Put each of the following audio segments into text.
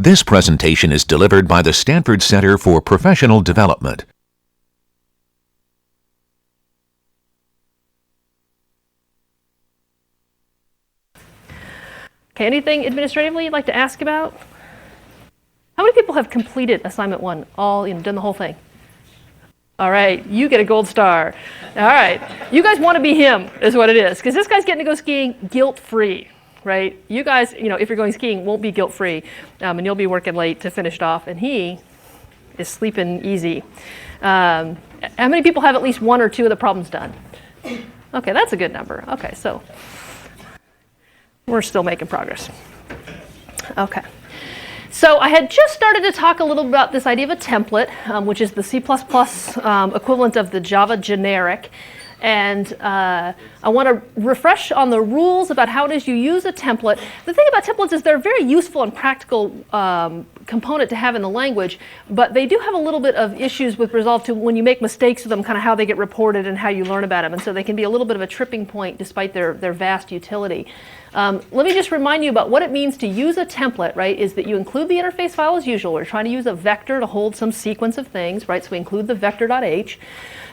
This presentation is delivered by the Stanford Center for Professional Development. Okay, anything administratively you'd like to ask about? How many people have completed assignment 1, done the whole thing? All right, you get a gold star. All right, you guys want to be him, is what it is, because this guy's getting to go skiing guilt-free, right? You guys, if you're going skiing, won't be guilt-free, and you'll be working late to finish it off, and he is sleeping easy. How many people have at least 1 or 2 of the problems done? Okay, that's a good number. Okay, so we're still making progress. Okay. So I had just started to talk a little about this idea of a template, which is the C++ equivalent of the Java generic. And I want to refresh on the rules about how it is you use a template. The thing about templates is they're a very useful and practical component to have in the language, but they do have a little bit of issues with resolve to when you make mistakes with them, kind of how they get reported and how you learn about them. And so they can be a little bit of a tripping point despite their vast utility. Let me just remind you about what it means to use a template, right, is that you include the interface file as usual. We're trying to use a vector to hold some sequence of things, right, so we include the vector.h.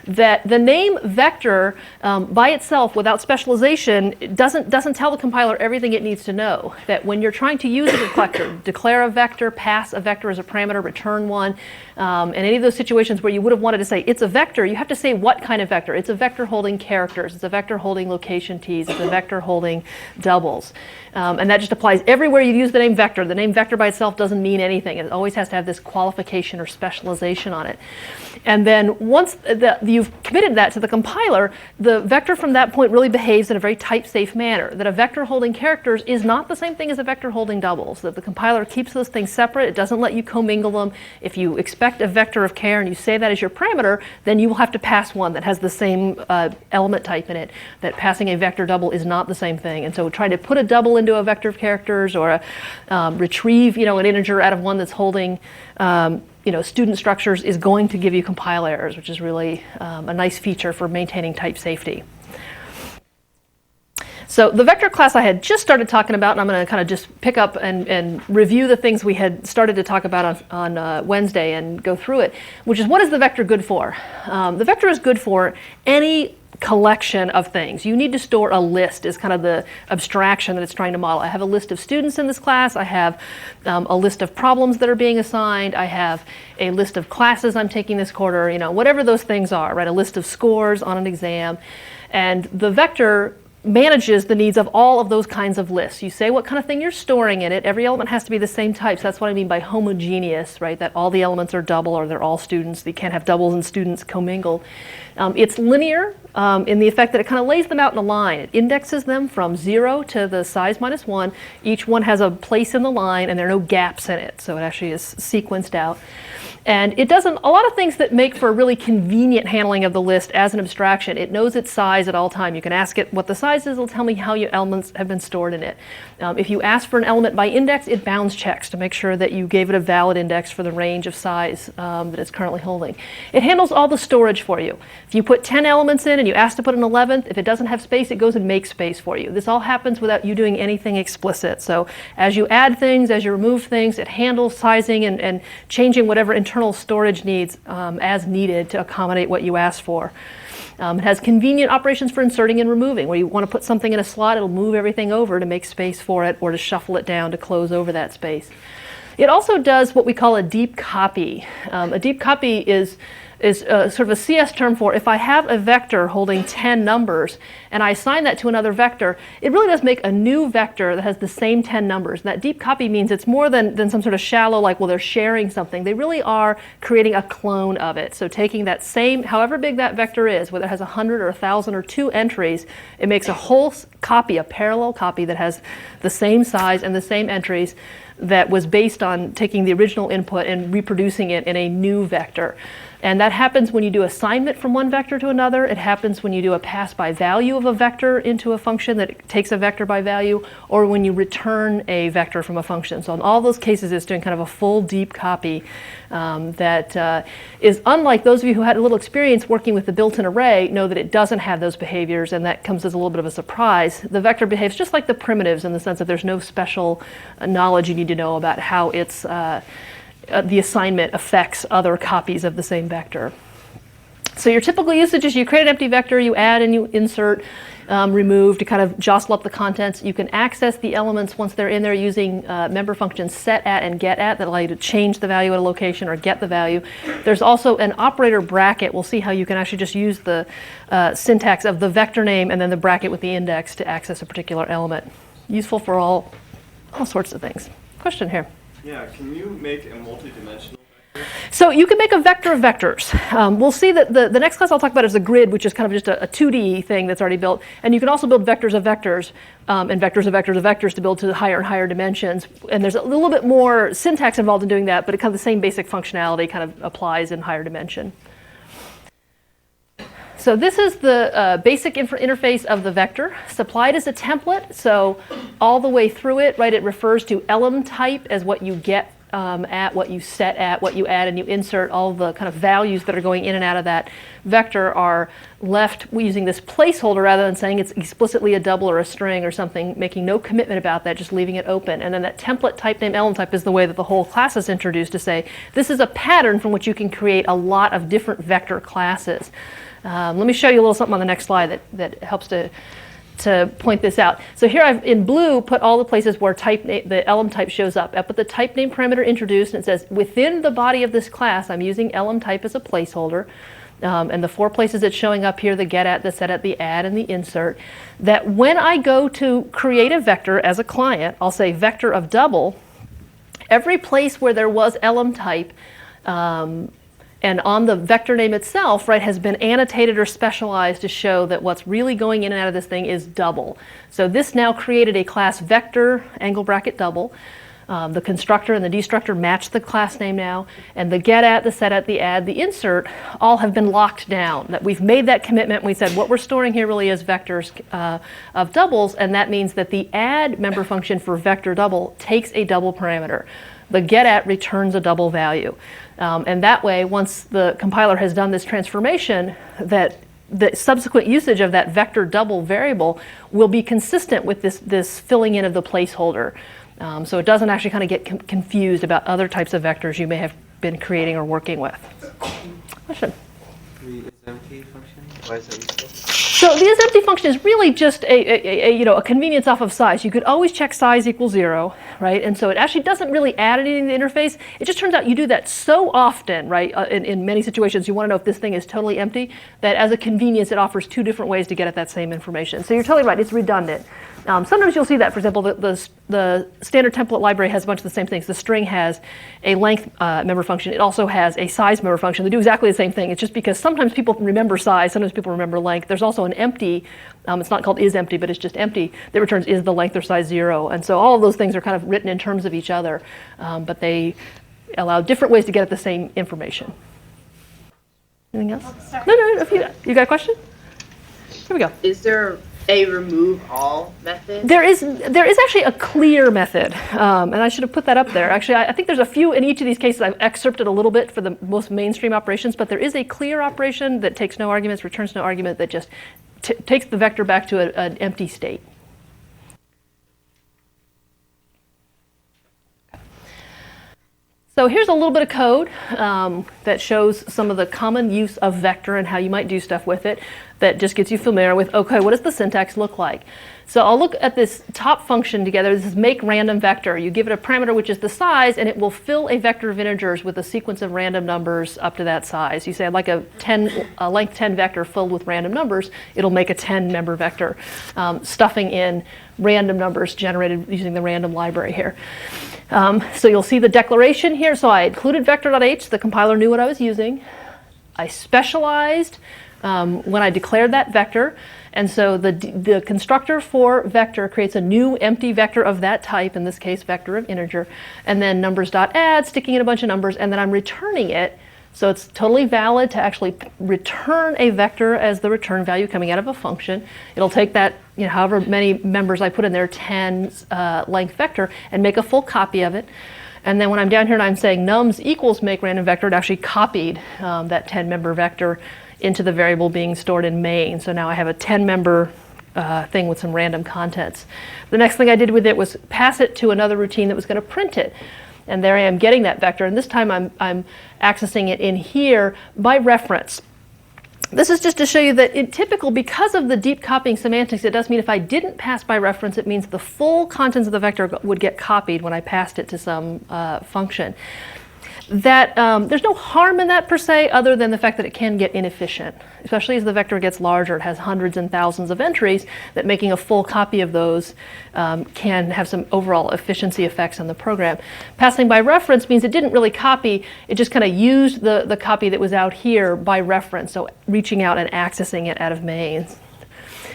That the name vector by itself without specialization doesn't tell the compiler everything it needs to know. That when you're trying to use a vector, declare a vector, pass a vector as a parameter, return one, and any of those situations where you would have wanted to say it's a vector, you have to say what kind of vector. It's a vector holding characters, it's a vector holding location t's, it's a vector holding doubles. And that just applies everywhere you use the name vector. The name vector by itself doesn't mean anything. It always has to have this qualification or specialization on it. And then once you've committed that to the compiler, the vector from that point really behaves in a very type-safe manner. That a vector holding characters is not the same thing as a vector holding doubles. That the compiler keeps those things separate. It doesn't let you commingle them. If you expect a vector of char and you say that as your parameter, then you will have to pass one that has the same element type in it. That passing a vector double is not the same thing. And so trying to put a double into a vector of characters or retrieve an integer out of one that's holding student structures is going to give you compile errors, which is really a nice feature for maintaining type safety. So the vector class I had just started talking about, and I'm going to kind of just pick up and review the things we had started to talk about on Wednesday and go through it, which is what is the vector good for? The vector is good for any collection of things. You need to store a list is kind of the abstraction that it's trying to model. I have a list of students in this class. I have a list of problems that are being assigned. I have a list of classes I'm taking this quarter, whatever those things are, right? A list of scores on an exam. And the vector manages the needs of all of those kinds of lists. You say what kind of thing you're storing in it. Every element has to be the same type. So that's what I mean by homogeneous, right? That all the elements are double or they're all students. You can't have doubles and students commingled. It's linear in the effect that it kind of lays them out in a line. It indexes them from 0 to the size minus 1. Each one has a place in the line and there are no gaps in it. So it actually is sequenced out. And it does a lot of things that make for a really convenient handling of the list as an abstraction. It knows its size at all time. You can ask it what the size is. It'll tell me how your elements have been stored in it. If you ask for an element by index, it bounds checks to make sure that you gave it a valid index for the range of size that it's currently holding. It handles all the storage for you. If you put 10 elements in and you ask to put an 11th, if it doesn't have space, it goes and makes space for you. This all happens without you doing anything explicit. So as you add things, as you remove things, it handles sizing and changing whatever internal storage needs as needed to accommodate what you ask for. It has convenient operations for inserting and removing. Where you want to put something in a slot, it'll move everything over to make space for it or to shuffle it down to close over that space. It also does what we call a deep copy. A deep copy is sort of a CS term for if I have a vector holding 10 numbers and I assign that to another vector, it really does make a new vector that has the same 10 numbers. And that deep copy means it's more than some sort of shallow, like, well, they're sharing something. They really are creating a clone of it. So taking that same, however big that vector is, whether it has 100 or 1,000 or 2 entries, it makes a whole copy, a parallel copy that has the same size and the same entries that was based on taking the original input and reproducing it in a new vector. And that happens when you do assignment from one vector to another. It happens when you do a pass by value of a vector into a function that takes a vector by value, or when you return a vector from a function. So in all those cases, it's doing kind of a full deep copy that is unlike those of you who had a little experience working with the built-in array know that it doesn't have those behaviors, and that comes as a little bit of a surprise. The vector behaves just like the primitives in the sense that there's no special knowledge you need to know about how it's the assignment affects other copies of the same vector. So your typical usage is you create an empty vector, you add and you insert, remove to kind of jostle up the contents. You can access the elements once they're in there using member functions set at and get at that allow you to change the value at a location or get the value. There's also an operator bracket. We'll see how you can actually just use the syntax of the vector name and then the bracket with the index to access a particular element. Useful for all sorts of things. Question here. Yeah, can you make a multi-dimensional vector? So you can make a vector of vectors. We'll see that the next class I'll talk about is a grid, which is kind of just a 2D thing that's already built. And you can also build vectors of vectors and vectors of vectors of vectors to build to higher and higher dimensions. And there's a little bit more syntax involved in doing that, but it kind of the same basic functionality kind of applies in higher dimension. So this is the basic interface of the vector, supplied as a template. So all the way through it, right, it refers to elem type as what you get at, what you set at, what you add, and you insert. All the kind of values that are going in and out of that vector are left using this placeholder rather than saying it's explicitly a double or a string or something, making no commitment about that, just leaving it open. And then that template type name elem type is the way that the whole class is introduced to say this is a pattern from which you can create a lot of different vector classes. Let me show you a little something on the next slide that helps to point this out. So here I've, in blue, put all the places where the elem type shows up. I put the type name parameter introduced, and it says, within the body of this class, I'm using elem type as a placeholder. And the 4 places it's showing up here, the get at, the set at, the add, and the insert, that when I go to create a vector as a client, I'll say vector of double. Every place where there was elem type, and on the vector name itself, right, has been annotated or specialized to show that what's really going in and out of this thing is double. So this now created a class vector, angle bracket double. The constructor and the destructor match the class name now, and the get at, the set at, the add, the insert all have been locked down. That we've made that commitment. We said what we're storing here really is vectors of doubles, and that means that the add member function for vector double takes a double parameter. The get at returns a double value. And that way, once the compiler has done this transformation, that the subsequent usage of that vector double variable will be consistent with this filling in of the placeholder. So it doesn't actually kind of get confused about other types of vectors you may have been creating or working with. Question? The isempty function, why is that useful? So the isempty function is really just a convenience off of size. You could always check size equals 0, right? And so it actually doesn't really add anything to the interface. It just turns out you do that so often, right? In many situations, you want to know if this thing is totally empty, that as a convenience, it offers 2 different ways to get at that same information. So you're totally right, it's redundant. Sometimes you'll see that, for example, the standard template library has a bunch of the same things. The string has a length member function. It also has a size member function. They do exactly the same thing. It's just because sometimes people remember size, sometimes people remember length. There's also an empty, it's not called isEmpty, but it's just empty, that returns is the length or size 0. And so all of those things are kind of written in terms of each other, but they allow different ways to get at the same information. Anything else? Oh, sorry. No, if you got a question? Here we go. Is there a remove all method? There is actually a clear method, and I should have put that up there. Actually, I think there's a few in each of these cases. I've excerpted a little bit for the most mainstream operations, but there is a clear operation that takes no arguments, returns no argument, that just takes the vector back to an empty state. So here's a little bit of code that shows some of the common use of vector and how you might do stuff with it, that just gets you familiar with, okay, what does the syntax look like? So I'll look at this top function together. This is make random vector. You give it a parameter, which is the size, and it will fill a vector of integers with a sequence of random numbers up to that size. You say I'd like a length 10 vector filled with random numbers. It'll make a 10 member vector, stuffing in random numbers generated using the random library here. So you'll see the declaration here. So I included vector.h. The compiler knew what I was using. I specialized when I declared that vector. And so the constructor for vector creates a new empty vector of that type, in this case, vector of integer. And then numbers.add, sticking in a bunch of numbers. And then I'm returning it So it's totally valid to actually return a vector as the return value coming out of a function. It'll take that, however many members I put in there, 10 length vector, and make a full copy of it. And then when I'm down here and I'm saying nums equals make random vector, it actually copied that 10 member vector into the variable being stored in main. So now I have a 10 member thing with some random contents. The next thing I did with it was pass it to another routine that was going to print it. And there I am getting that vector, and this time I'm accessing it in here by reference. This is just to show you that in typical, because of the deep copying semantics, it does mean if I didn't pass by reference, it means the full contents of the vector would get copied when I passed it to some function. That there's no harm in that per se, other than the fact that it can get inefficient, especially as the vector gets larger. It has hundreds and thousands of entries, that making a full copy of those can have some overall efficiency effects on the program. Passing by reference means it didn't really copy, it just kind of used the copy that was out here by reference, so reaching out and accessing it out of main.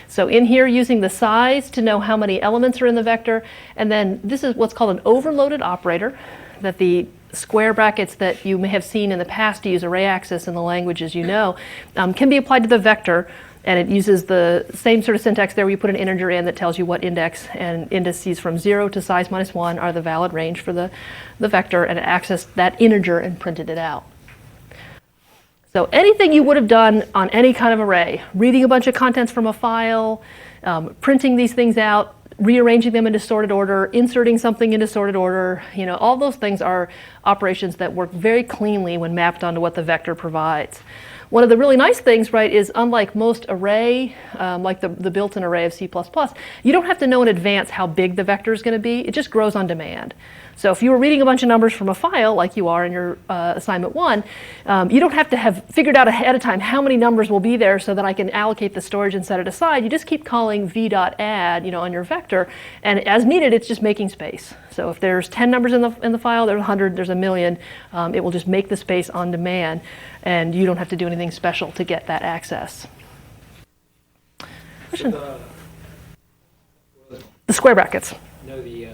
So in here, using the size to know how many elements are in the vector, and then this is what's called an overloaded operator, that the square brackets that you may have seen in the past to use array access in the languages can be applied to the vector, and it uses the same sort of syntax there where you put an integer in that tells you what index, and indices from 0 to size -1 are the valid range for the vector, and it accessed that integer and printed it out. So anything you would have done on any kind of array, reading a bunch of contents from a file, printing these things out, rearranging them into sorted order, inserting something into sorted order, all those things are operations that work very cleanly when mapped onto what the vector provides. One of the really nice things, right, is unlike most array, like the built-in array of C++, you don't have to know in advance how big the vector is going to be. It just grows on demand. So if you were reading a bunch of numbers from a file, like you are in your assignment 1, you don't have to have figured out ahead of time how many numbers will be there so that I can allocate the storage and set it aside. You just keep calling v.add, on your vector, and as needed, it's just making space. So if there's 10 numbers in the file, there's 100, there's a million, it will just make the space on demand, and you don't have to do anything special to get that access. Question? The square brackets. No, the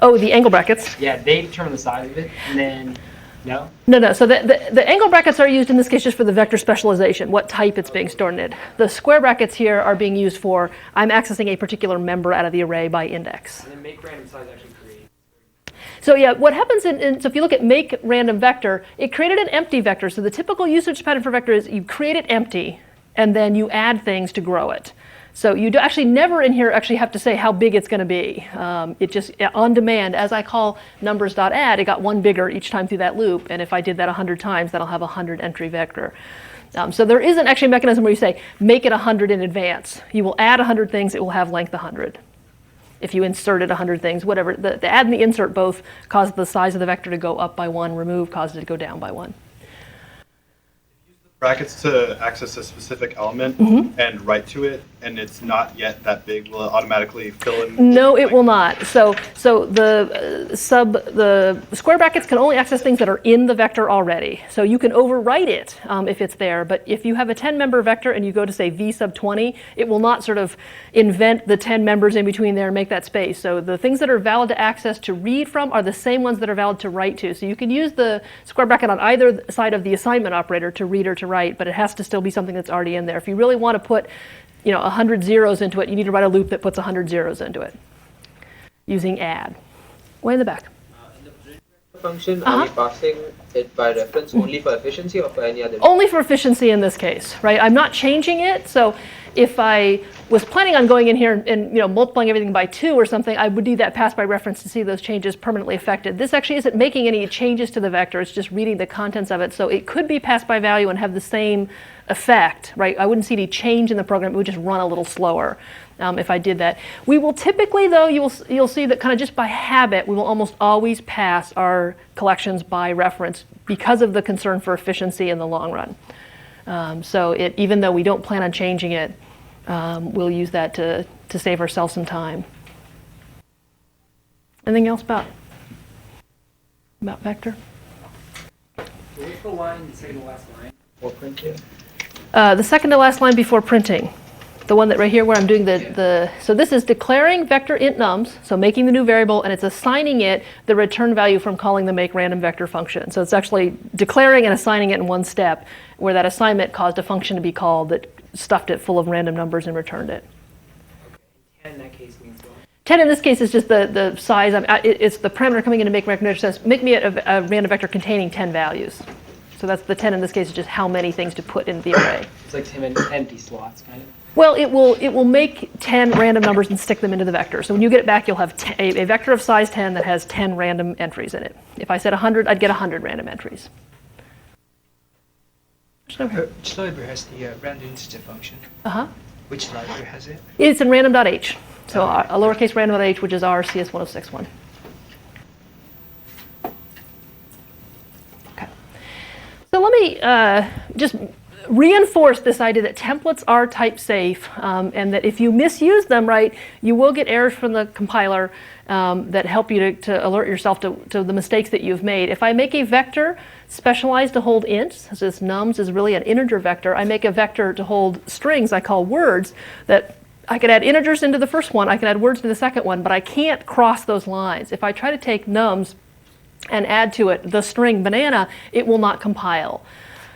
Oh, the angle brackets. yeah, they determine the size of it, and then no. No. So the angle brackets are used in this case just for the vector specialization, what type it's being stored in. The square brackets here are being used for I'm accessing a particular member out of the array by index. And then make random size actually create. So yeah, what happens so if you look at make random vector, it created an empty vector. So the typical usage pattern for vector is you create it empty, and then you add things to grow it. So you actually never in here actually have to say how big it's going to be. It just, on demand, as I call numbers.add, it got one bigger each time through that loop. And if I did that 100 times, that'll have a 100 entry vector. So there isn't actually a mechanism where you say, make it 100 in advance. You will add 100 things, it will have length 100. If you inserted 100 things, whatever. The add and the insert both cause the size of the vector to go up by 1, remove causes it to go down by 1. Brackets to access a specific element and write to it, and it's not yet that big, will it automatically fill in? No, it will not. So the square brackets can only access things that are in the vector already. So you can overwrite it if it's there, but if you have a 10-member vector and you go to say v sub 20, it will not sort of invent the 10 members in between there and make that space. So the things that are valid to access to read from are the same ones that are valid to write to. So you can use the square bracket on either side of the assignment operator to read or to write, but it has to still be something that's already in there. If you really want to put 100 zeros into it, you need to write a loop that puts 100 zeros into it using add. Way in the back. In the print function, are we passing it by reference only for efficiency or for any other? Only for efficiency in this case, right? I'm not changing it, so if I was planning on going in here and multiplying everything by 2 or something, I would need that pass by reference to see those changes permanently affected. This actually isn't making any changes to the vector, it's just reading the contents of it, so it could be passed by value and have the same effect, right? I wouldn't see any change in the program, it would just run a little slower if I did that. We will typically, though, you'll see that kind of just by habit, we will almost always pass our collections by reference because of the concern for efficiency in the long run. So even though we don't plan on changing it, we'll use that to save ourselves some time. Anything else about vector? What's the line, the second to last line? Or print here? The second to last line before printing. The one that right here where I'm doing so this is declaring vector int nums, so making the new variable, and it's assigning it the return value from calling the make random vector function. So it's actually declaring and assigning it in one step, where that assignment caused a function to be called that stuffed it full of random numbers and returned it. Okay. 10 in that case means what? 10 in this case is just the size. It's the parameter coming in to make random vector says, make me a random vector containing 10 values. So that's the 10 in this case is just how many things to put in the array. It's like 10 empty slots, kind of. Well, it will make 10 random numbers and stick them into the vector. So when you get it back, you'll have a vector of size 10 that has 10 random entries in it. If I said 100, I'd get 100 random entries. Which library has the random integer function? Uh-huh. Which library has it? It's in random.h. So a lowercase random.h, which is our cs106 one. Okay. So let me just reinforce this idea that templates are type safe, and that if you misuse them, right, you will get errors from the compiler that help you to alert yourself to the mistakes that you've made. If I make a vector specialized to hold ints, so this nums is really an integer vector, I make a vector to hold strings I call words, that I could add integers into the first one, I can add words to the second one, but I can't cross those lines. If I try to take nums and add to it the string banana, it will not compile.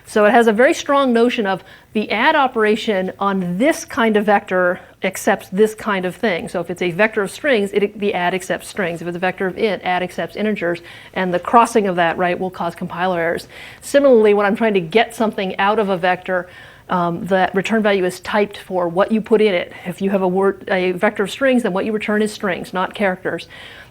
So it has a very strong notion of the add operation on this kind of vector accepts this kind of thing. So if it's a vector of strings, the add accepts strings. If it's a vector of int, add accepts integers. And the crossing of that, right, will cause compiler errors. Similarly, when I'm trying to get something out of a vector, that return value is typed for what you put in it. If you have a vector of strings, then what you return is strings, not characters.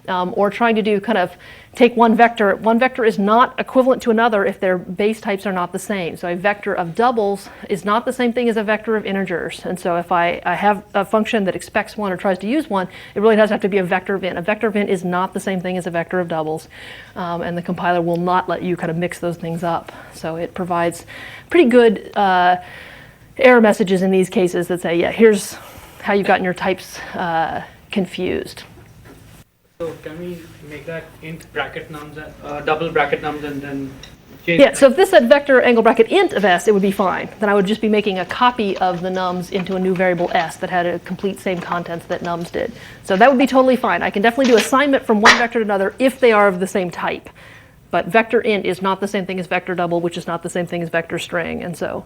Or trying to do kind of take one vector is not equivalent to another if their base types are not the same. So a vector of doubles is not the same thing as a vector of integers. And so if I have a function that expects one or tries to use one, it really does have to be a vector of int. A vector of int is not the same thing as a vector of doubles. And the compiler will not let you kind of mix those things up. So it provides pretty good error messages in these cases that say, yeah, here's how you've gotten your types confused. So can we make that int bracket nums, double bracket nums, and then change? Yeah, so if this said vector angle bracket int of s, it would be fine. Then I would just be making a copy of the nums into a new variable s that had a complete same contents that nums did. So that would be totally fine. I can definitely do assignment from one vector to another if they are of the same type. But vector int is not the same thing as vector double, which is not the same thing as vector string. And so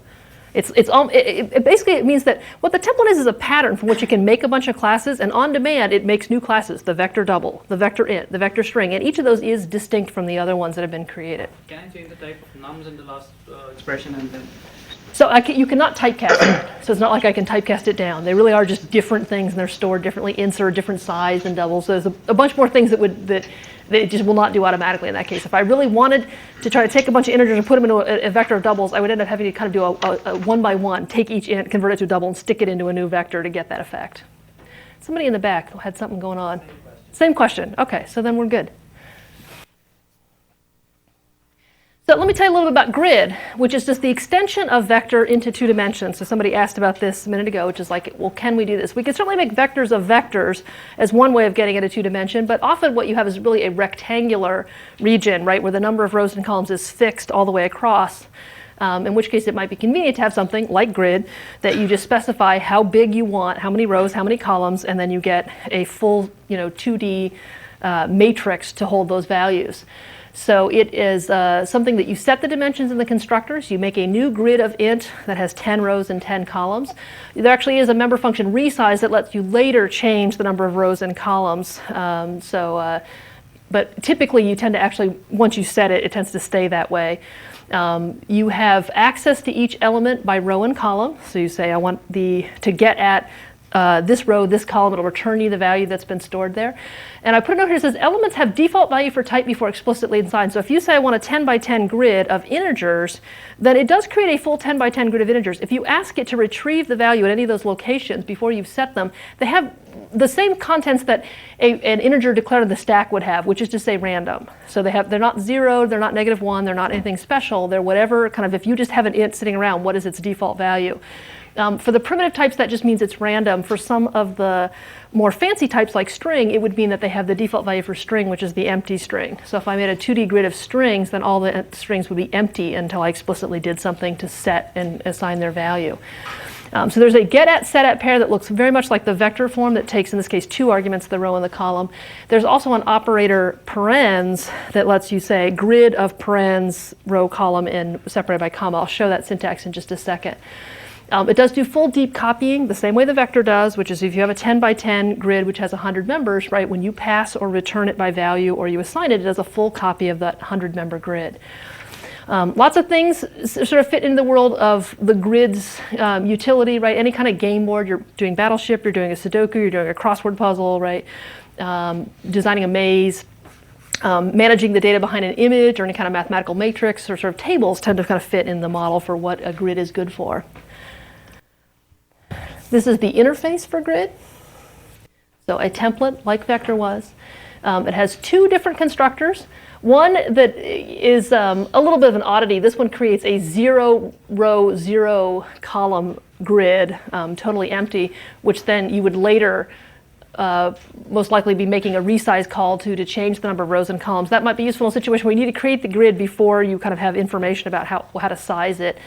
it basically means that what the template is a pattern from which you can make a bunch of classes, and on demand it makes new classes, the vector double, the vector int, the vector string, and each of those is distinct from the other ones that have been created. Can I change the type of nums in the last expression and then? So you cannot typecast it. So it's not like I can typecast it down. They really are just different things, and they're stored differently. Ints are a different size than doubles. So there's a bunch more things that it just will not do automatically in that case. If I really wanted to try to take a bunch of integers and put them into a vector of doubles, I would end up having to kind of do a one by one, take each int, convert it to a double, and stick it into a new vector to get that effect. Somebody in the back had something going on. Same question. Okay, so then we're good. So let me tell you a little bit about grid, which is just the extension of vector into 2 dimensions. So somebody asked about this a minute ago, which is like, well, can we do this? We can certainly make vectors of vectors as one way of getting it a 2 dimension, but often what you have is really a rectangular region, right, where the number of rows and columns is fixed all the way across. In which case it might be convenient to have something like grid that you just specify how big you want, how many rows, how many columns, and then you get a full 2D matrix to hold those values. So it is something that you set the dimensions in the constructors. You make a new grid of int that has 10 rows and 10 columns. There actually is a member function resize that lets you later change the number of rows and columns. But typically you tend to actually, once you set it, it tends to stay that way. You have access to each element by row and column. So you say, I want to get at this row, this column, it'll return you the value that's been stored there. And I put a note here that says elements have default value for type before explicitly assigned. So if you say I want a 10 by 10 grid of integers, then it does create a full 10 by 10 grid of integers. If you ask it to retrieve the value at any of those locations before you've set them, they have the same contents that an integer declared in the stack would have, which is to say random. So they're not 0, they're not -1, they're not anything special. They're whatever kind of, if you just have an int sitting around, what is its default value? For the primitive types, that just means it's random. For some of the more fancy types like string, it would mean that they have the default value for string, which is the empty string. So if I made a 2D grid of strings, then all the strings would be empty until I explicitly did something to set and assign their value. So there's a get at, set at pair that looks very much like the vector form that takes, in this case, 2 arguments, the row and the column. There's also an operator parens that lets you say grid of parens, row, column, and separated by comma. I'll show that syntax in just a second. It does do full deep copying the same way the vector does, which is if you have a 10 by 10 grid which has 100 members, right, when you pass or return it by value or you assign it, it does a full copy of that 100-member grid. Lots of things sort of fit into the world of the grid's utility, right? Any kind of game board, you're doing Battleship, you're doing a Sudoku, you're doing a crossword puzzle, right? Designing a maze, managing the data behind an image or any kind of mathematical matrix or sort of tables tend to kind of fit in the model for what a grid is good for. This is the interface for grid. So a template like vector was. It has 2 different constructors. One that is a little bit of an oddity. This one creates a 0 row, 0 column grid, totally empty, which then you would later most likely be making a resize call to change the number of rows and columns. That might be useful in a situation where you need to create the grid before you kind of have information about how to size it.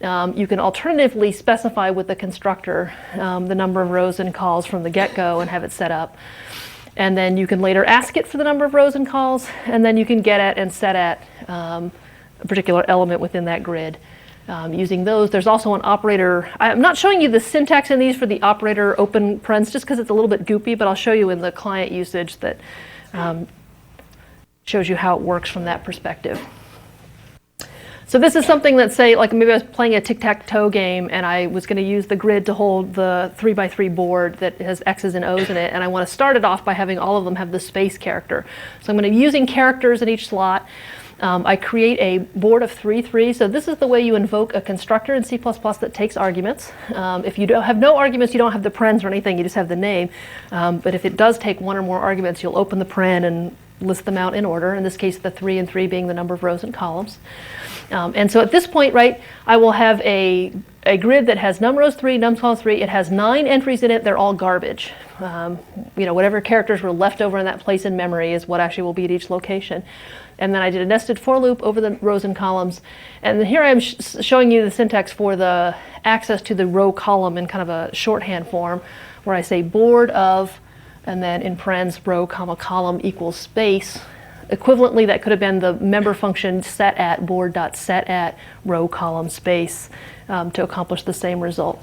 You can alternatively specify with the constructor the number of rows and calls from the get-go and have it set up. And then you can later ask it for the number of rows and calls, and then you can get at and set at a particular element within that grid. Using those, there's also an operator. I'm not showing you the syntax in these for the operator open parens just because it's a little bit goopy, but I'll show you in the client usage that shows you how it works from that perspective. So this is something that, say, like maybe I was playing a tic-tac-toe game and I was going to use the grid to hold the 3x3 board that has X's and O's in it, and I want to start it off by having all of them have the space character. So I'm going to be using characters in each slot. I create a board of 3, 3. So this is the way you invoke a constructor in C++ that takes arguments. If you don't have no arguments, you don't have the parens or anything, you just have the name. But if it does take 1 or more arguments, you'll open the paren and list them out in order, in this case the 3 and 3 being the number of rows and columns. And so at this point, right, I will have a grid that has num rows 3, num columns 3. It has 9 entries in it. They're all garbage. Whatever characters were left over in that place in memory is what actually will be at each location. And then I did a nested for loop over the rows and columns. And here I'm showing you the syntax for the access to the row column in kind of a shorthand form, where I say board of, and then in parens row comma column equals space. Equivalently, that could have been the member function set at board.set at row column space to accomplish the same result.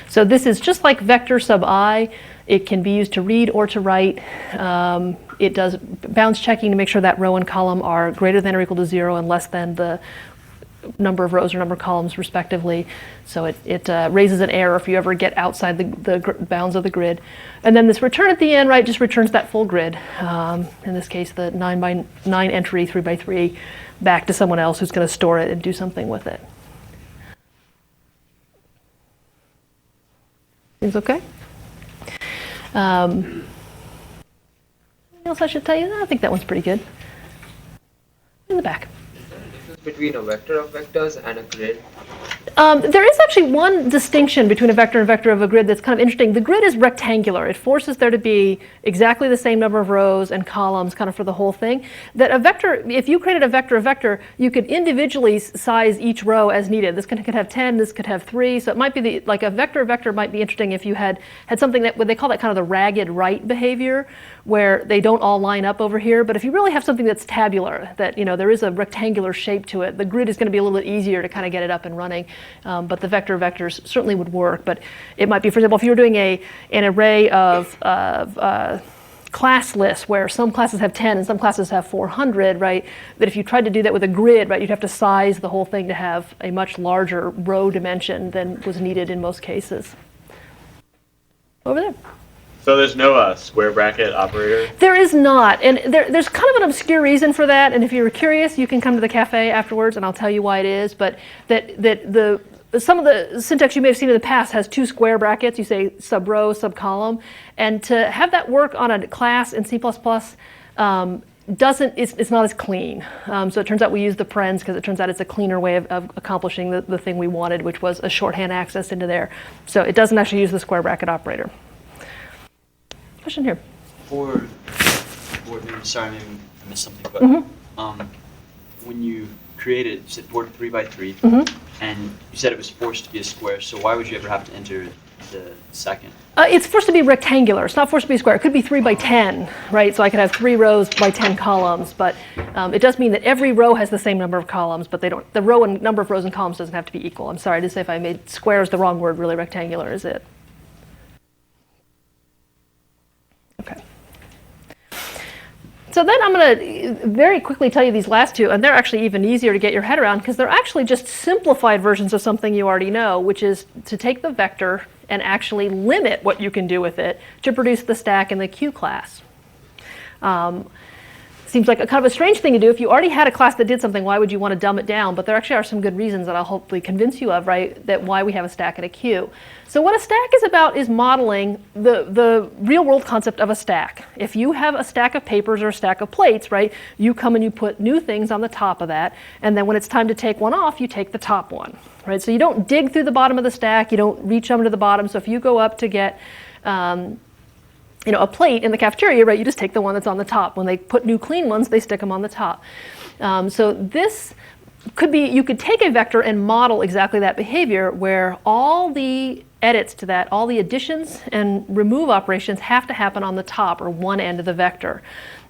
So this is just like vector sub I. It can be used to read or to write. It does bounds checking to make sure that row and column are greater than or equal to 0 and less than the number of rows or number of columns respectively. So it raises an error if you ever get outside the bounds of the grid. And then this return at the end, right, just returns that full grid. In this case, the 9 by 9 entry 3 by 3 back to someone else who's going to store it and do something with it. Seems okay? Anything else I should tell you? I think that one's pretty good. In the back. Between a vector of vectors and a grid? There is actually one distinction between a vector and vector of a grid that's kind of interesting. The grid is rectangular. It forces there to be exactly the same number of rows and columns kind of for the whole thing. That a vector, if you created a vector, you could individually size each row as needed. This could have 10, this could have 3. So it might be like a vector might be interesting if you had something that, what they call that kind of the ragged right behavior, where they don't all line up over here. But if you really have something that's tabular, that there is a rectangular shape to it, the grid is going to be a little bit easier to kind of get it up and running. But the vectors certainly would work. But it might be, for example, if you were doing an array of class lists where some classes have 10 and some classes have 400, right? That if you tried to do that with a grid, right, you'd have to size the whole thing to have a much larger row dimension than was needed in most cases. Over there. So there's no square bracket operator? There is not, and there's kind of an obscure reason for that, and if you're curious, you can come to the cafe afterwards and I'll tell you why it is, but some of the syntax you may have seen in the past has 2 square brackets, you say sub row, sub column, and to have that work on a class in C++, it's not as clean. So it turns out we use the parens because it turns out it's a cleaner way of accomplishing the thing we wanted, which was a shorthand access into there. So it doesn't actually use the square bracket operator. Question here. Sorry, maybe I missed something, but when you created, you said board 3 by 3, and you said it was forced to be a square. So why would you ever have to enter the second? It's forced to be rectangular. It's not forced to be square. It could be 3 by 10, right? So I could have 3 rows by 10 columns, but it does mean that every row has the same number of columns, but they don't. The row and number of rows and columns doesn't have to be equal. I'm sorry to say if I made square is the wrong word. Really, rectangular is it. Okay. So then I'm going to very quickly tell you these last two, and they're actually even easier to get your head around because they're actually just simplified versions of something you already know, which is to take the vector and actually limit what you can do with it to produce the stack in the Q class. Seems like a kind of a strange thing to do. If you already had a class that did something, why would you want to dumb it down? But there actually are some good reasons that I'll hopefully convince you of, right, that why we have a stack and a queue. So what a stack is about is modeling the real world concept of a stack. If you have a stack of papers or a stack of plates, right, you come and you put new things on the top of that, and then when it's time to take one off, you take the top one, right? So you don't dig through the bottom of the stack, you don't reach under the bottom. So if you go up to get a plate in the cafeteria, right, you just take the one that's on the top. When they put new clean ones, they stick them on the top. So this could be, you could take a vector and model exactly that behavior where all the edits to that, all the additions and remove operations have to happen on the top or one end of the vector.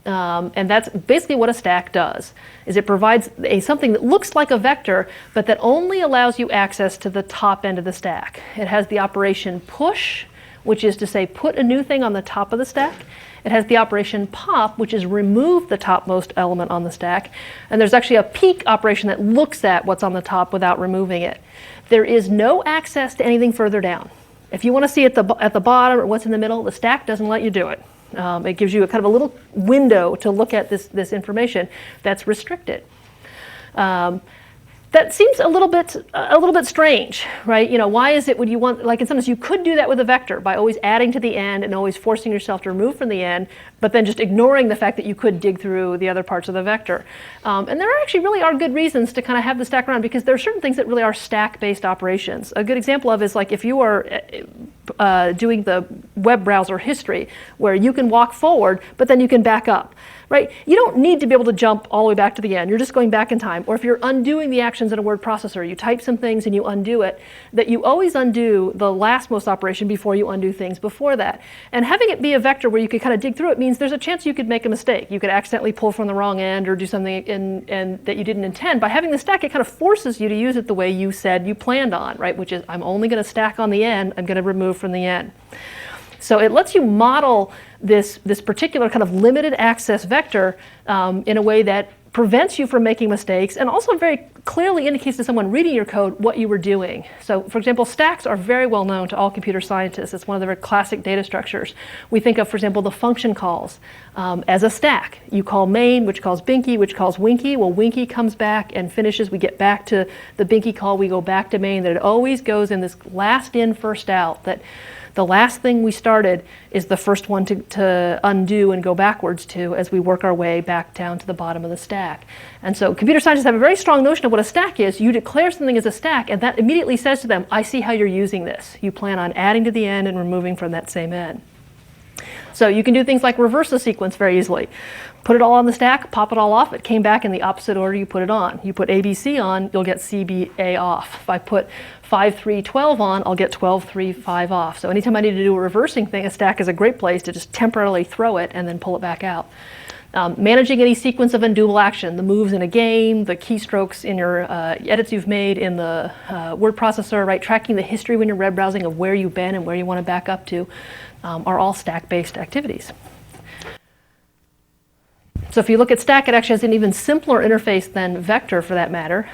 And that's basically what a stack does, is it provides something that looks like a vector, but that only allows you access to the top end of the stack. It has the operation push, which is to say put a new thing on the top of the stack. It has the operation pop, which is remove the topmost element on the stack. And there's actually a peek operation that looks at what's on the top without removing it. There is no access to anything further down. If you want to see at the bottom or what's in the middle, the stack doesn't let you do it. It gives you a kind of a little window to look at this information that's restricted. That seems a little bit strange, right? You know, why is it would you want, like in some sense you could do that with a vector by always adding to the end and always forcing yourself to remove from the end, but then just ignoring the fact that you could dig through the other parts of the vector. And there actually really are good reasons to kind of have the stack around because there are certain things that really are stack-based operations. A good example of is like if you are doing the web browser history where you can walk forward, but then you can back up. Right? You don't need to be able to jump all the way back to the end. You're just going back in time. Or if you're undoing the actions in a word processor, you type some things and you undo it, that you always undo the lastmost operation before you undo things before that. And having it be a vector where you could kind of dig through it means there's a chance you could make a mistake. You could accidentally pull from the wrong end or do something and that you didn't intend. By having the stack, it kind of forces you to use it the way you said you planned on, right? Which is, I'm only going to stack on the end, I'm going to remove from the end. So it lets you model this particular kind of limited access vector in a way that prevents you from making mistakes and also very clearly indicates to someone reading your code what you were doing. So for example, stacks are very well known to all computer scientists. It's one of the very classic data structures. We think of, for example, the function calls as a stack. You call main, which calls Binky, which calls Winky. Well, Winky comes back and finishes. We get back to the Binky call. We go back to main. That it always goes in this last in, first out. That the last thing we started is the first one to undo and go backwards to as we work our way back down to the bottom of the stack. And so computer scientists have a very strong notion of what a stack is. You declare something as a stack, and that immediately says to them, I see how you're using this. You plan on adding to the end and removing from that same end. So you can do things like reverse a sequence very easily. Put it all on the stack, pop it all off. It came back in the opposite order you put it on. You put ABC on, you'll get CBA off. If I put 5, 3, 12 on, I'll get 12, 3, 5 off. So anytime I need to do a reversing thing, a stack is a great place to just temporarily throw it and then pull it back out. Managing any sequence of undoable action, the moves in a game, the keystrokes in your edits you've made in the word processor, right? Tracking the history when you're web browsing of where you've been and where you want to back up to are all stack-based activities. So if you look at stack, it actually has an even simpler interface than vector for that matter.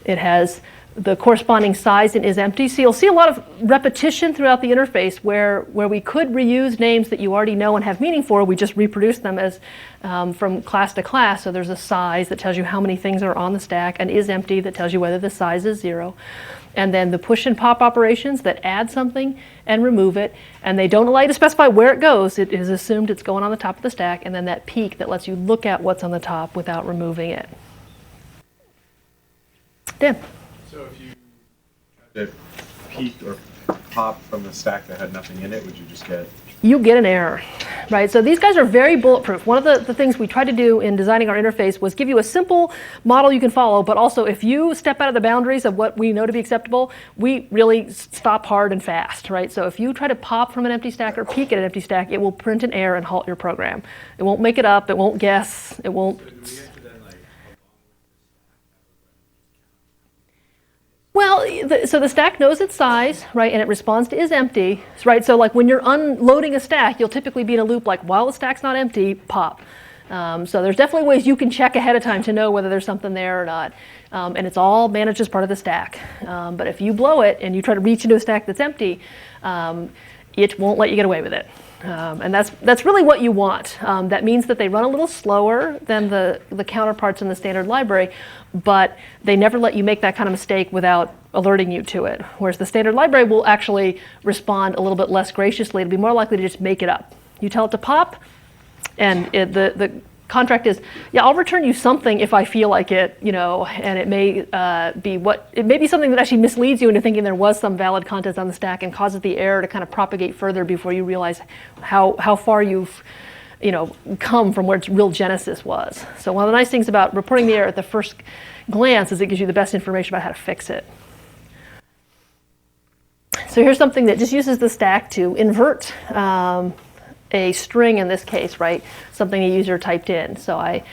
It has the corresponding size and is empty. So you'll see a lot of repetition throughout the interface where we could reuse names that you already know and have meaning for. We just reproduce them as from class to class. So there's a size that tells you how many things are on the stack, and is empty that tells you whether the size is 0. And then the push and pop operations that add something and remove it, and they don't allow you to specify where it goes. It is assumed it's going on the top of the stack, and then that peek that lets you look at what's on the top without removing it. Dan? So if you tried to peek or pop from the stack that had nothing in it, would you just get? You get an error. right? So these guys are very bulletproof. One of the things we tried to do in designing our interface was give you a simple model you can follow, but also if you step out of the boundaries of what we know to be acceptable, we really stop hard and fast, right? So if you try to pop from an empty stack or peek at an empty stack, it will print an error and halt your program. It won't make it up, it won't guess, it won't. Well, so the stack knows its size, right, and it responds to is empty, right? So like when you're unloading a stack, you'll typically be in a loop like while the stack's not empty, pop. So there's definitely ways you can check ahead of time to know whether there's something there or not. And it's all managed as part of the stack. But if you blow it and you try to reach into a stack that's empty, it won't let you get away with it. And that's really what you want. That means that they run a little slower than the counterparts in the standard library, but they never let you make that kind of mistake without alerting you to it. Whereas the standard library will actually respond a little bit less graciously. It'll be more likely to just make it up. You tell it to pop, and the contract is, yeah, I'll return you something if I feel like it, and it may be something that actually misleads you into thinking there was some valid content on the stack and causes the error to kind of propagate further before you realize how far you've come from where its real genesis was. So one of the nice things about reporting the error at the first glance is it gives you the best information about how to fix it. So here's something that just uses the stack to invert a string in this case, right? Something a user typed in. So I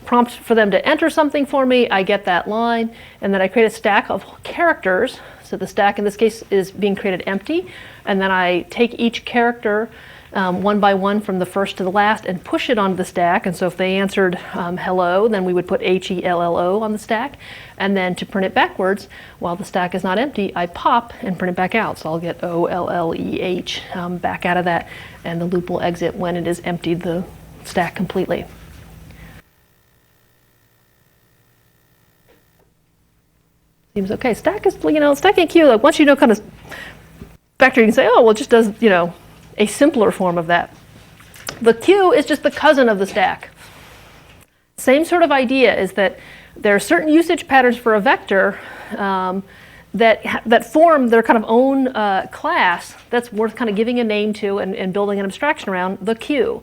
prompt for them to enter something for me, I get that line, and then I create a stack of characters. So the stack in this case is being created empty, and then I take each character one by one from the first to the last and push it onto the stack. And so if they answered hello, then we would put HELLO on the stack. And then to print it backwards, while the stack is not empty, I pop and print it back out. So I'll get OLLEH back out of that, and the loop will exit when it has emptied the stack completely. Seems okay. Stack is, stack and queue, like once you know kind of vector, you can say, oh, well, it just does, a simpler form of that. The queue is just the cousin of the stack. Same sort of idea is that there are certain usage patterns for a vector that form their kind of own class that's worth kind of giving a name to and building an abstraction around, the queue.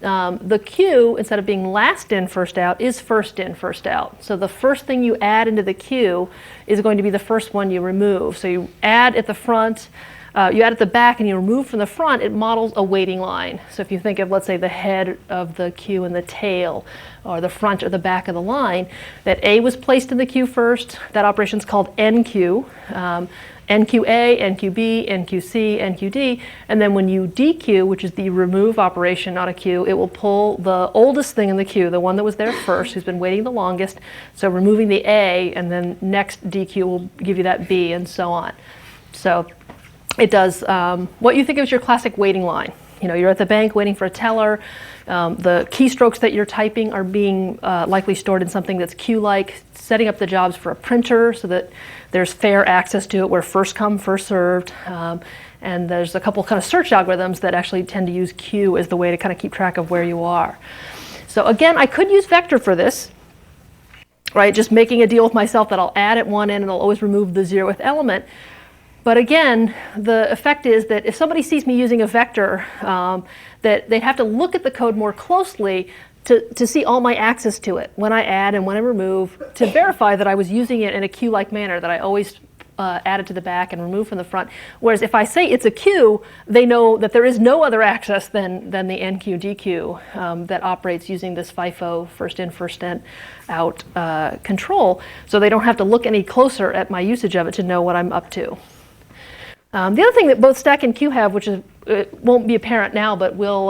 The queue, instead of being last in, first out, is first in, first out. So the first thing you add into the queue is going to be the first one you remove. So you add at the front, you add at the back, and you remove from the front, it models a waiting line. So if you think of, let's say, the head of the queue and the tail, or the front or the back of the line, that A was placed in the queue first. That operation is called NQ. NQA, NQB, NQC, NQD, and then when you dequeue, which is the remove operation, not a queue, it will pull the oldest thing in the queue, the one that was there first, who's been waiting the longest, so removing the A, and then next dequeue will give you that B, and so on. So it does what you think of as your classic waiting line. You're at the bank waiting for a teller. The keystrokes that you're typing are being likely stored in something that's queue-like, setting up the jobs for a printer so that there's fair access to it where first come, first served. And there's a couple kind of search algorithms that actually tend to use queue as the way to kind of keep track of where you are. So again, I could use vector for this, right? Just making a deal with myself that I'll add at one end and I'll always remove the 0th element. But again, the effect is that if somebody sees me using a vector, that they'd have to look at the code more closely to see all my access to it, when I add and when I remove, to verify that I was using it in a queue-like manner, that I always add it to the back and remove from the front. Whereas if I say it's a queue, they know that there is no other access than the NQ dequeue that operates using this FIFO, first in, first out control. So they don't have to look any closer at my usage of it to know what I'm up to. The other thing that both stack and queue have, which won't be apparent now, but will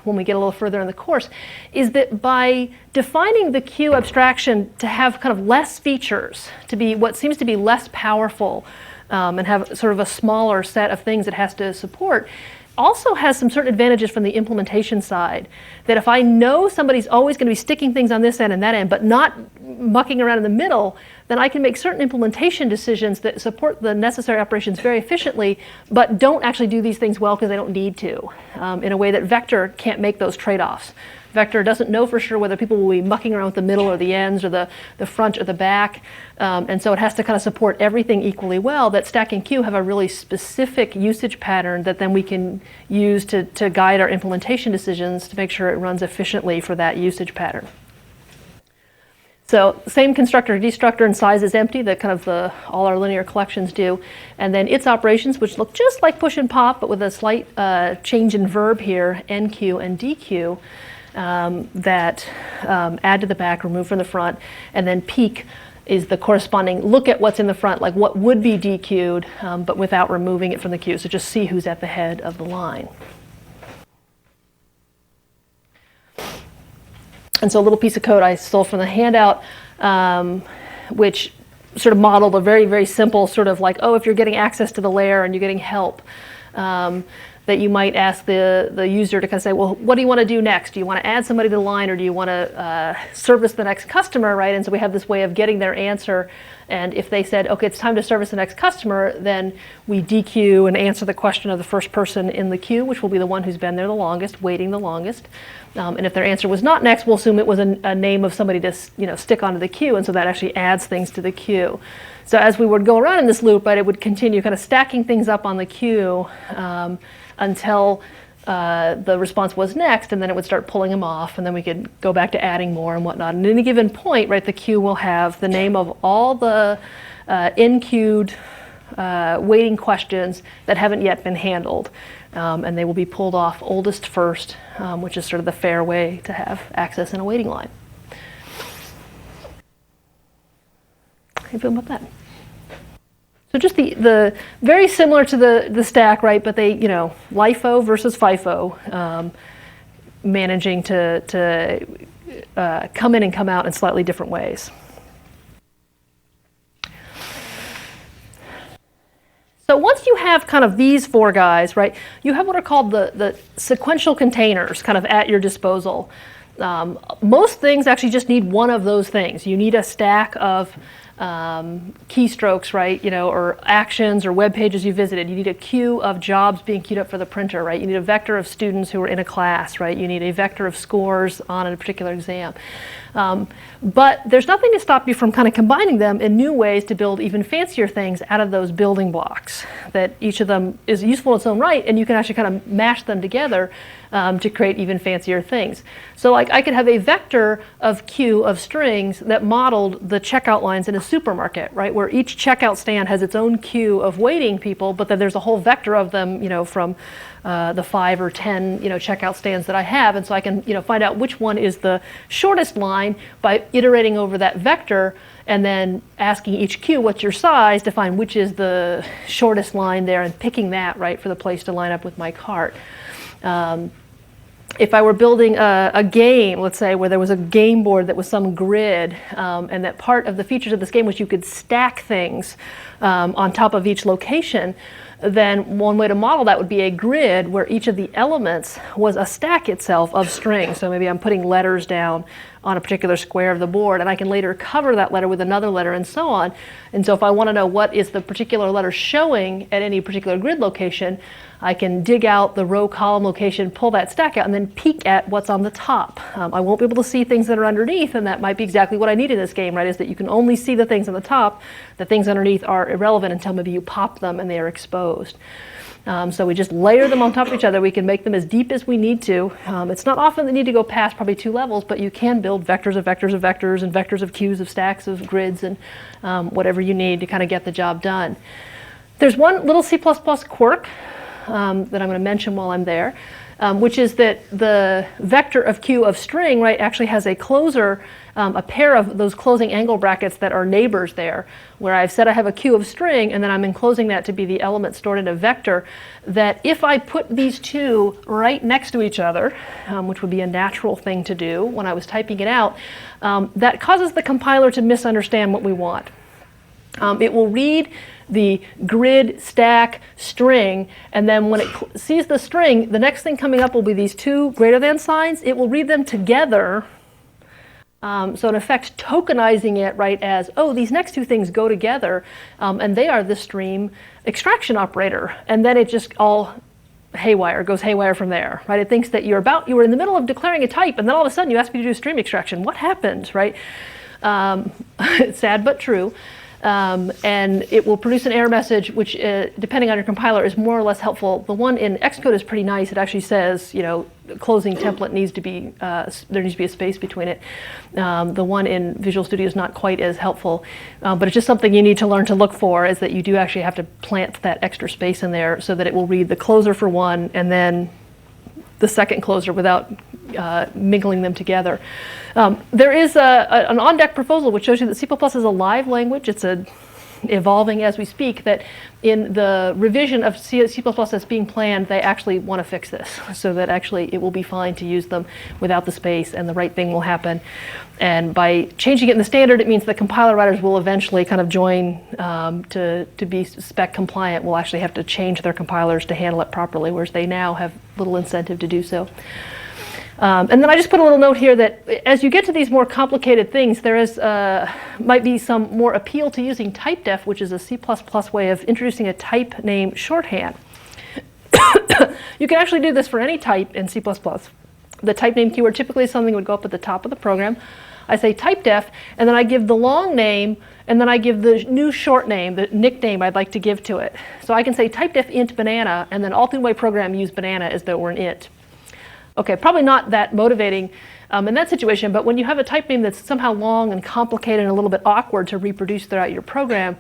when we get a little further in the course, is that by defining the queue abstraction to have kind of less features, to be what seems to be less powerful, and have sort of a smaller set of things it has to support, also has some certain advantages from the implementation side. That if I know somebody's always going to be sticking things on this end and that end, but not mucking around in the middle, then I can make certain implementation decisions that support the necessary operations very efficiently, but don't actually do these things well because they don't need to, in a way that vector can't make those trade-offs. vector doesn't know for sure whether people will be mucking around with the middle or the ends or the front or the back. And so it has to kind of support everything equally well. That stack and queue have a really specific usage pattern that then we can use to guide our implementation decisions to make sure it runs efficiently for that usage pattern. So same constructor, destructor, and size is empty, that kind of all our linear collections do. And then its operations, which look just like push and pop, but with a slight change in verb here, NQ and DQ, that add to the back, remove from the front. And then peek is the corresponding look at what's in the front, like what would be DQ'd, but without removing it from the queue. So just see who's at the head of the line. And so a little piece of code I stole from the handout, which sort of modeled a very, very simple sort of like, oh, if you're getting access to the layer and you're getting help, that you might ask the user to kind of say, well, what do you want to do next? Do you want to add somebody to the line, or do you want to service the next customer, right? And so we have this way of getting their answer. And if they said, okay, it's time to service the next customer, then we dequeue and answer the question of the first person in the queue, which will be the one who's been there the longest, waiting the longest. And if their answer was not next, we'll assume it was a name of somebody to stick onto the queue, and so that actually adds things to the queue. So as we would go around in this loop, right, it would continue kind of stacking things up on the queue until the response was next, and then it would start pulling them off, and then we could go back to adding more and whatnot. And at any given point, right, the queue will have the name of all the in-queued waiting questions that haven't yet been handled. And they will be pulled off oldest first, which is sort of the fair way to have access in a waiting line. How you feel about that? So just the very similar to the stack, right? But they, LIFO versus FIFO, managing to come in and come out in slightly different ways. So once you have kind of these four guys, right, you have what are called the sequential containers kind of at your disposal. Most things actually just need one of those things. You need a stack of keystrokes, right, or actions or web pages you visited. You need a queue of jobs being queued up for the printer, right? You need a vector of students who are in a class, right? You need a vector of scores on a particular exam. But there's nothing to stop you from kind of combining them in new ways to build even fancier things out of those building blocks, that each of them is useful in its own right, and you can actually kind of mash them together to create even fancier things. So like I could have a vector of queue of strings that modeled the checkout lines in a supermarket, right, where each checkout stand has its own queue of waiting people, but then there's a whole vector of them, from the 5 or 10, checkout stands that I have, and so I can, find out which one is the shortest line by iterating over that vector, and then asking each queue, what's your size, to find which is the shortest line there, and picking that, right, for the place to line up with my cart. If I were building a game, let's say, where there was a game board that was some grid, and that part of the features of this game was you could stack things on top of each location, then one way to model that would be a grid where each of the elements was a stack itself of strings. So maybe I'm putting letters down on a particular square of the board, and I can later cover that letter with another letter and so on. And so if I want to know what is the particular letter showing at any particular grid location, I can dig out the row column location, pull that stack out, and then peek at what's on the top. I won't be able to see things that are underneath, and that might be exactly what I need in this game, right, is that you can only see the things on the top. The things underneath are irrelevant until maybe you pop them and they are exposed. So we just layer them on top of each other. We can make them as deep as we need to. It's not often they need to go past probably 2 levels, but you can build vectors of vectors of vectors and vectors of queues of stacks of grids and whatever you need to kind of get the job done. There's one little C++ quirk that I'm going to mention while I'm there, which is that the vector of queue of string, right, actually has a closer, a pair of those closing angle brackets that are neighbors there, where I've said I have a queue of string, and then I'm enclosing that to be the element stored in a vector, that if I put these two right next to each other, which would be a natural thing to do when I was typing it out, that causes the compiler to misunderstand what we want. It will read the grid stack string, and then when it sees the string, the next thing coming up will be these 2 greater than signs. It will read them together, so in effect tokenizing it, right, as, oh, these next 2 things go together, and they are the stream extraction operator. And then it just all haywire, goes haywire from there, right? It thinks that you were in the middle of declaring a type, and then all of a sudden you ask me to do stream extraction. What happened, right? It's sad but true. And it will produce an error message, which, depending on your compiler, is more or less helpful. The one in Xcode is pretty nice. It actually says, closing template needs to be, there needs to be a space between it. The one in Visual Studio is not quite as helpful, but it's just something you need to learn to look for, is that you do actually have to plant that extra space in there so that it will read the closer for one and then the second closer without mingling them together. There is an on-deck proposal which shows you that C++ is a live language. It's evolving as we speak, that in the revision of C++ that's being planned, they actually want to fix this so that actually it will be fine to use them without the space and the right thing will happen. And by changing it in the standard, it means the compiler writers will eventually kind of join to be spec compliant, will actually have to change their compilers to handle it properly, whereas they now have little incentive to do so. And then I just put a little note here that as you get to these more complicated things, there is might be some more appeal to using typedef, which is a C++ way of introducing a type name shorthand. You can actually do this for any type in C++. The type name keyword typically is something that would go up at the top of the program. I say typedef, and then I give the long name, and then I give the new short name, the nickname I'd like to give to it. So I can say typedef int banana, and then all through my program use banana as though it were an int. Okay, probably not that motivating in that situation, but when you have a type name that's somehow long and complicated and a little bit awkward to reproduce throughout your program,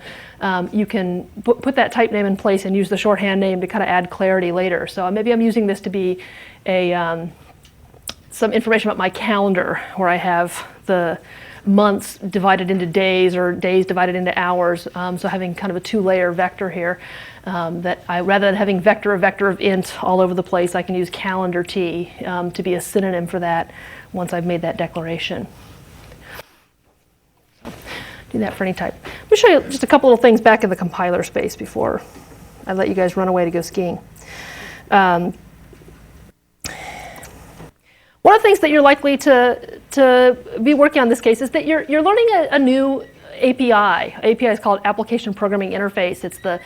you can put that type name in place and use the shorthand name to kind of add clarity later. So maybe I'm using this to be some information about my calendar, where I have the months divided into days or days divided into hours. So having kind of a two-layer vector here. That rather than having vector of int all over the place, I can use calendar t to be a synonym for that once I've made that declaration. Do that for any type. Let me show you just a couple little things back in the compiler space before I let you guys run away to go skiing. One of the things that you're likely to be working on in this case is that you're learning a new API. API is called Application Programming Interface. It's the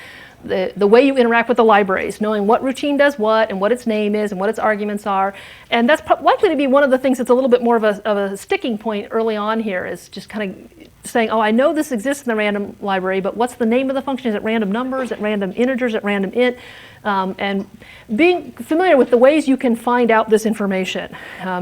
way you interact with the libraries, knowing what routine does what and what its name is and what its arguments are. And that's likely to be one of the things that's a little bit more of a sticking point early on here, is just kind of saying, oh, I know this exists in the random library, but what's the name of the function? Is it random numbers, at random integers, at random int? And being familiar with the ways you can find out this information.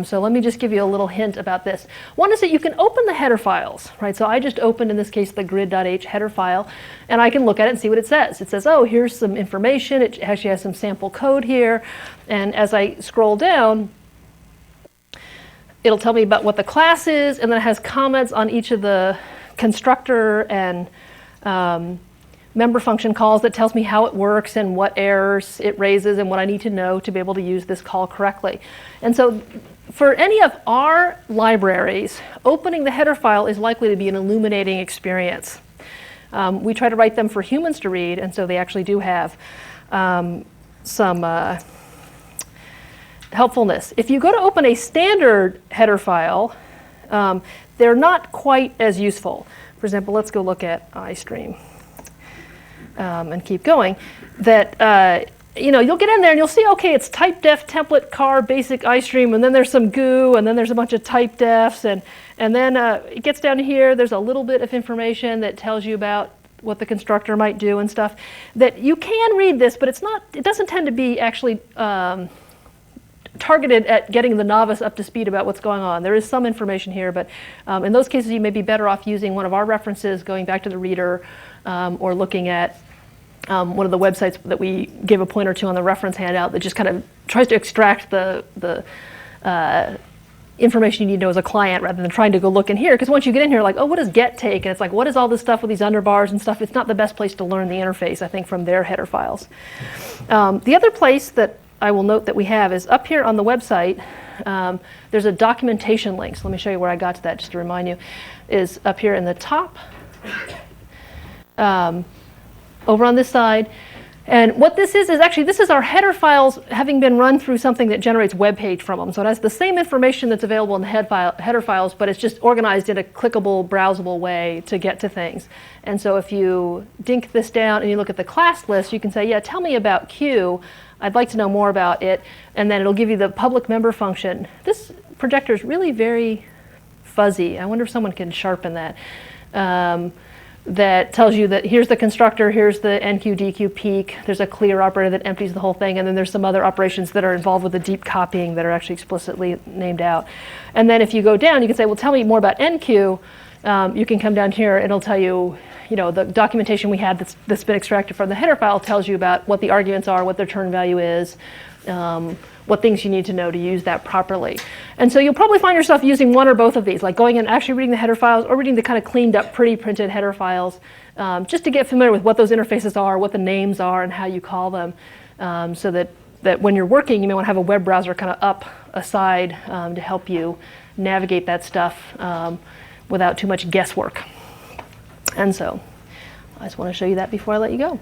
So let me just give you a little hint about this. One is that you can open the header files, right? So I just opened, in this case, the grid.h header file, and I can look at it and see what it says. It says, oh, here's some information. It actually has some sample code here. And as I scroll down, it'll tell me about what the class is, and then it has comments on each of the constructor and member function calls that tells me how it works and what errors it raises and what I need to know to be able to use this call correctly. And so for any of our libraries, opening the header file is likely to be an illuminating experience. We try to write them for humans to read, and so they actually do have some helpfulness. If you go to open a standard header file, they're not quite as useful. For example, let's go look at iStream and keep going. That you'll get in there and you'll see, okay, it's typedef, template, car, basic, iStream, and then there's some goo, and then there's a bunch of typedefs, and then it gets down to here. There's a little bit of information that tells you about what the constructor might do and stuff. That you can read this, but it doesn't tend to be actually targeted at getting the novice up to speed about what's going on. There is some information here, but in those cases you may be better off using one of our references, going back to the reader, or looking at one of the websites that we give a pointer to on the reference handout that just kind of tries to extract the information you need to know as a client, rather than trying to go look in here. Because once you get in here, like, oh, what does get take? And it's like, what is all this stuff with these underbars and stuff? It's not the best place to learn the interface, I think, from their header files. The other place that I will note that we have is up here on the website. There's a documentation link. So let me show you where I got to that, just to remind you. Is up here in the top, over on this side. And what this is actually, this is our header files having been run through something that generates web page from them. So it has the same information that's available in the header files, but it's just organized in a clickable, browsable way to get to things. And so if you dink this down and you look at the class list, you can say, yeah, tell me about Q. I'd like to know more about it. And then it'll give you the public member function. This projector is really very fuzzy. I wonder if someone can sharpen that. That tells you that here's the constructor, here's the NQ, DQ peak, there's a clear operator that empties the whole thing, and then there's some other operations that are involved with the deep copying that are actually explicitly named out. And then if you go down, you can say, well, tell me more about NQ. You can come down here, it'll tell you, the documentation we had that's been extracted from the header file tells you about what the arguments are, what their turn value is, what things you need to know to use that properly. And so you'll probably find yourself using one or both of these, like going and actually reading the header files or reading the kind of cleaned up, pretty printed header files, just to get familiar with what those interfaces are, what the names are, and how you call them, so that when you're working, you may want to have a web browser kind of up aside to help you navigate that stuff without too much guesswork. And so I just want to show you that before I let you go.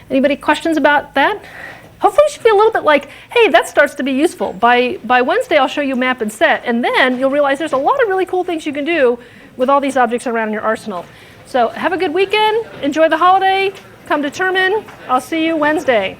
Anybody questions about that? Hopefully you should feel a little bit like, hey, that starts to be useful. By Wednesday, I'll show you map and set, and then you'll realize there's a lot of really cool things you can do with all these objects around in your arsenal. So have a good weekend, enjoy the holiday, come determine. I'll see you Wednesday.